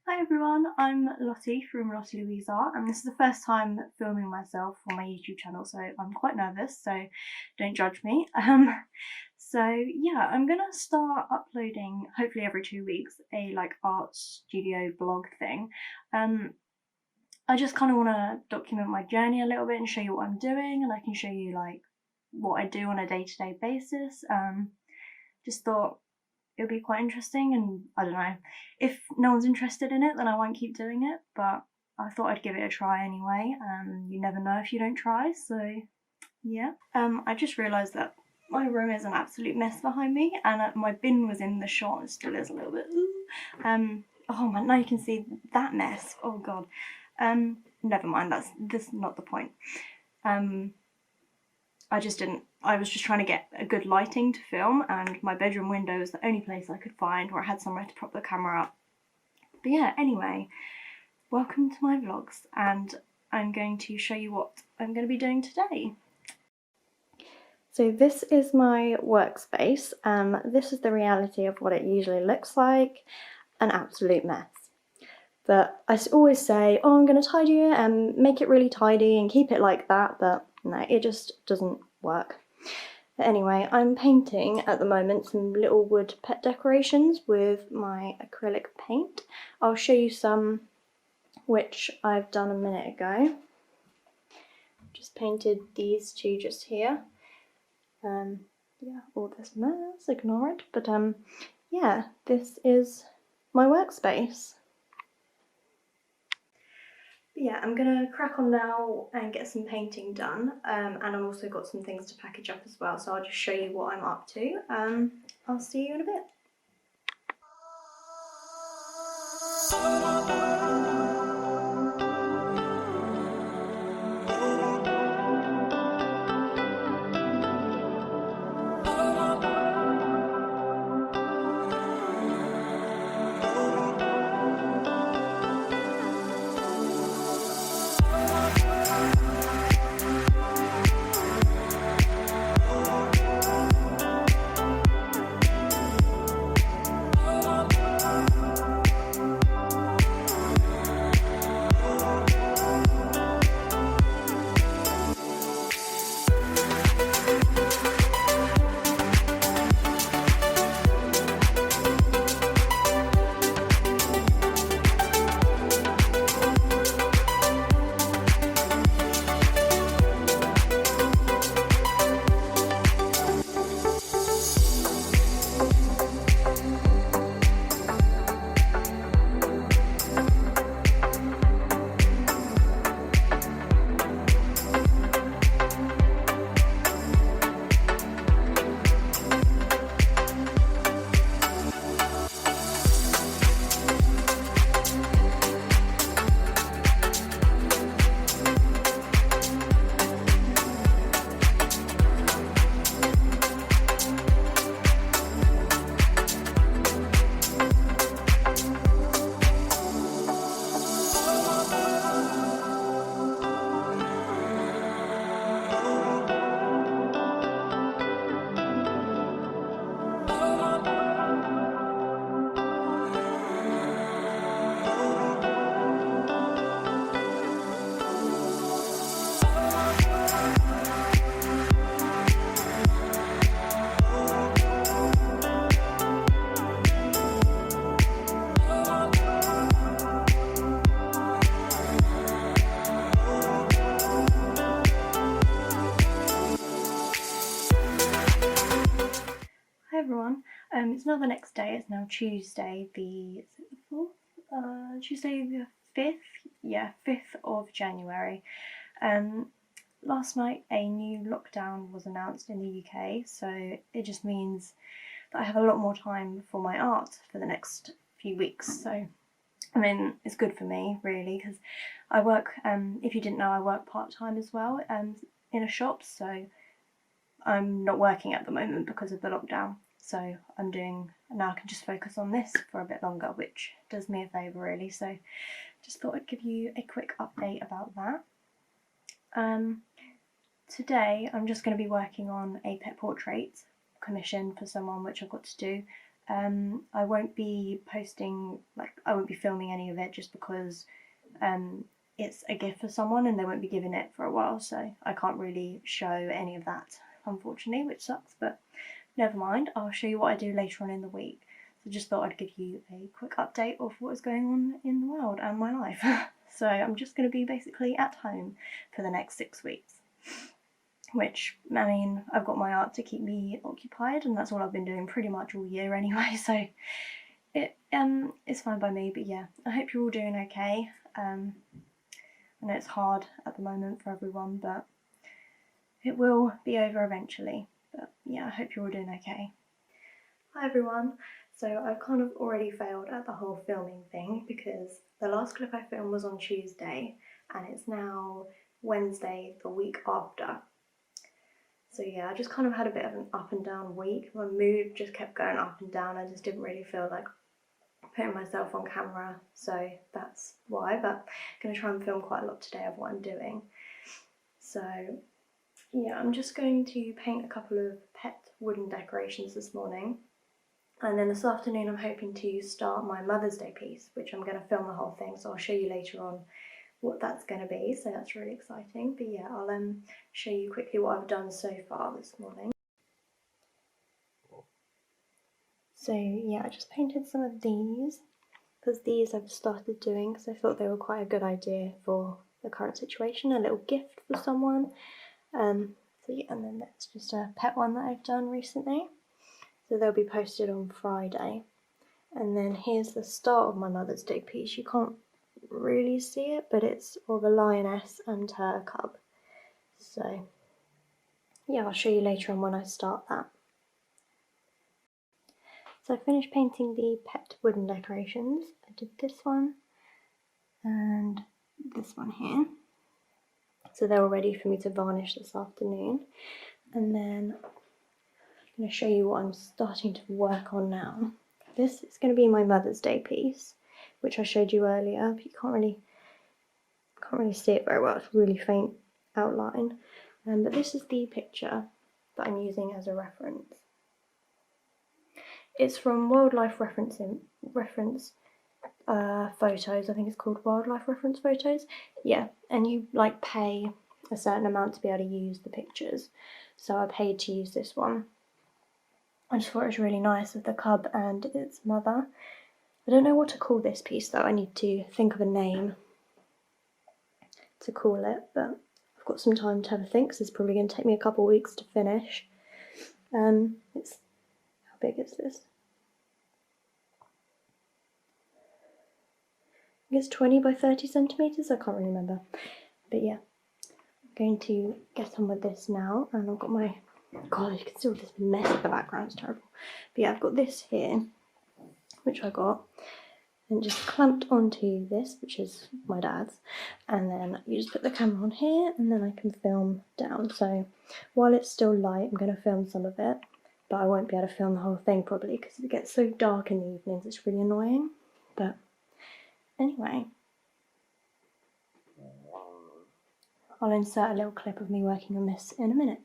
Hi everyone, I'm Lottie from Lottie Louise Art, and this is the first time filming myself on my YouTube channel, so I'm quite nervous, so don't judge me. So yeah, I'm gonna start uploading, hopefully every 2 weeks, a art studio blog thing. I just kind of want to document my journey a little bit and show you what I'm doing, and I can show you what I do on a day-to-day basis. Just thought it would be quite interesting, and I don't know, if no one's interested in it then I won't keep doing it, but I thought I'd give it a try anyway, and you never know if you don't try, so yeah. I just realised that my room is an absolute mess behind me, and my bin was in the shot and still is a little bit. Oh man, now you can see that mess. Oh god. Never mind, that's not the point. I was just trying to get a good lighting to film, and my bedroom window was the only place I could find where I had somewhere to prop the camera up. But yeah, anyway, welcome to my vlogs, and I'm going to show you what I'm going to be doing today. So this is my workspace. This is the reality of what it usually looks like, an absolute mess. But I always say, oh, I'm going to tidy it and make it really tidy and keep it like that, but no, it just doesn't work. But anyway, I'm painting at the moment some little wood pet decorations with my acrylic paint. I'll show you some which I've done a minute ago. Just painted these two just here. Yeah, all this mess, ignore it. But yeah, this is my workspace. But yeah, I'm gonna crack on now and get some painting done, and I've also got some things to package up as well, so I'll just show you what I'm up to. I'll see you in a bit. Hi everyone, it's now the next day. It's now Tuesday the 4th? Tuesday the 5th? Yeah, 5th of January. Last night a new lockdown was announced in the UK, so it just means that I have a lot more time for my art for the next few weeks. So, I mean, it's good for me really, because I work, if you didn't know, I work part-time as well in a shop, so I'm not working at the moment because of the lockdown. So now I can just focus on this for a bit longer, which does me a favour really. So just thought I'd give you a quick update about that. Today I'm just going to be working on a pet portrait commission for someone, which I've got to do. I won't be posting, I won't be filming any of it just because it's a gift for someone and they won't be giving it for a while, so I can't really show any of that, unfortunately, which sucks, but never mind. I'll show you what I do later on in the week. So just thought I'd give you a quick update of what is going on in the world and my life. So I'm just going to be basically at home for the next 6 weeks, which, I mean, I've got my art to keep me occupied, and that's all I've been doing pretty much all year anyway, so it's fine by me. But yeah, I hope you're all doing okay. I know it's hard at the moment for everyone, but it will be over eventually. But yeah, I hope you're all doing okay. Hi everyone. So I've kind of already failed at the whole filming thing because the last clip I filmed was on Tuesday and it's now Wednesday the week after. So yeah, I just kind of had a bit of an up and down week. My mood just kept going up and down. I just didn't really feel like putting myself on camera, so that's why. But I'm going to try and film quite a lot today of what I'm doing. So yeah, I'm just going to paint a couple of pet wooden decorations this morning. And then this afternoon I'm hoping to start my Mother's Day piece, which I'm going to film the whole thing, so I'll show you later on what that's going to be, so that's really exciting. But yeah, I'll show you quickly what I've done so far this morning. So yeah, I just painted some of these, because these I've started doing because I thought they were quite a good idea for the current situation, a little gift for someone. So yeah, and then that's just a pet one that I've done recently. So they'll be posted on Friday. And then here's the start of my Mother's Day piece. You can't really see it, but it's of a lioness and her cub. So yeah, I'll show you later on when I start that. So I finished painting the pet wooden decorations. I did this one and this one here. So they're all ready for me to varnish this afternoon. And then I'm going to show you what I'm starting to work on now. This is going to be my Mother's Day piece, which I showed you earlier, but you can't really see it very well. It's really faint outline. But this is the picture that I'm using as a reference. It's from Wildlife Reference Photos. I think it's called Wildlife Reference Photos. Yeah, and you like pay a certain amount to be able to use the pictures. So I paid to use this one. I just thought it was really nice with the cub and its mother. I don't know what to call this piece though. I need to think of a name to call it, but I've got some time to have a think because it's probably going to take me a couple of weeks to finish. It's, how big is this? I think it's 20 by 30 centimetres, I can't really remember. But yeah, I'm going to get on with this now, and I've got my, God, you can see all this mess in the background, it's terrible. But yeah, I've got this here, which I got, and just clamped onto this, which is my dad's, and then you just put the camera on here, and then I can film down. So while it's still light, I'm going to film some of it, but I won't be able to film the whole thing probably because it gets so dark in the evenings, it's really annoying. But anyway, I'll insert a little clip of me working on this in a minute.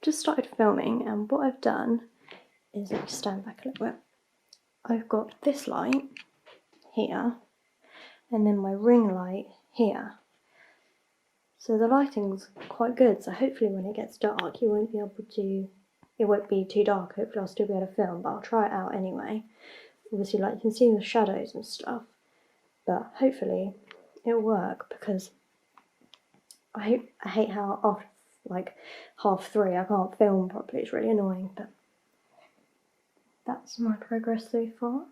Just started filming, and what I've done is, let me stand back a little bit. I've got this light here, and then my ring light here. So the lighting's quite good, so hopefully when it gets dark it won't be too dark. Hopefully I'll still be able to film, but I'll try it out anyway. Obviously, like, you can see the shadows and stuff, but hopefully it'll work, because I hate how after like 3:30 I can't film properly. It's really annoying, but that's my progress so far.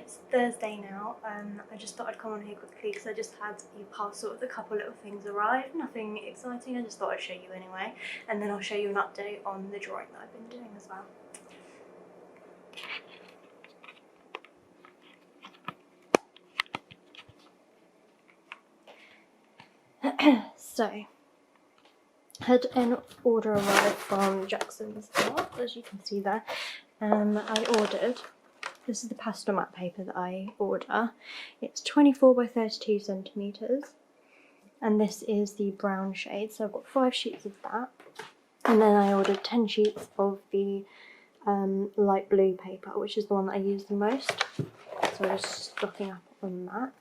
It's Thursday now, and I just thought I'd come on here quickly because I just had a parcel with a couple little things arrive. Nothing exciting, I just thought I'd show you anyway, and then I'll show you an update on the drawing that I've been doing as well. So, had an order arrive from Jackson's Art, as you can see there. I ordered, this is the pastel matte paper that I order. It's 24 by 32 centimetres, and this is the brown shade, so I've got 5 sheets of that. And then I ordered 10 sheets of the light blue paper, which is the one that I use the most. So I'm just stocking up on that.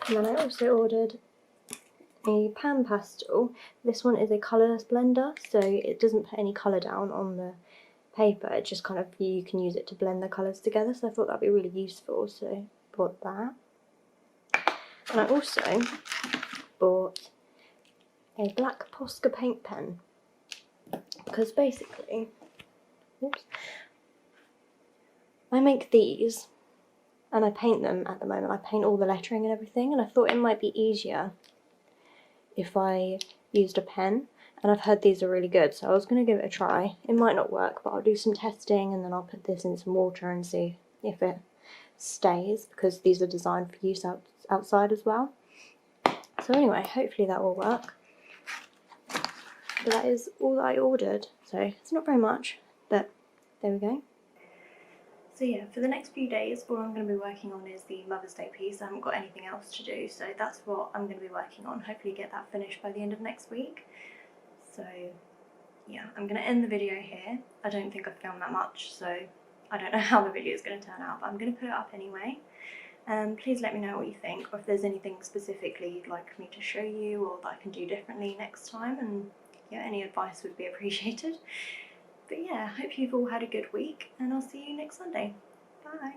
And then I also ordered a pan pastel. This one is a colourless blender, so it doesn't put any colour down on the paper. It just kind of, you can use it to blend the colours together, so I thought that'd be really useful, so I bought that. And I also bought a black Posca paint pen, because basically, oops, I make these and I paint them at the moment. I paint all the lettering and everything, and I thought it might be easier if I used a pen, and I've heard these are really good, so I was going to give it a try. It might not work, but I'll do some testing and then I'll put this in some water and see if it stays, because these are designed for use outside as well. So anyway, hopefully that will work. But that is all that I ordered, so it's not very much, but there we go. So yeah, for the next few days, all I'm going to be working on is the Mother's Day piece. I haven't got anything else to do, so that's what I'm going to be working on. Hopefully get that finished by the end of next week. So yeah, I'm going to end the video here. I don't think I've filmed that much, so I don't know how the video is going to turn out, but I'm going to put it up anyway. Please let me know what you think, or if there's anything specifically you'd like me to show you or that I can do differently next time, and yeah, any advice would be appreciated. But yeah, I hope you've all had a good week, and I'll see you next Sunday. Bye!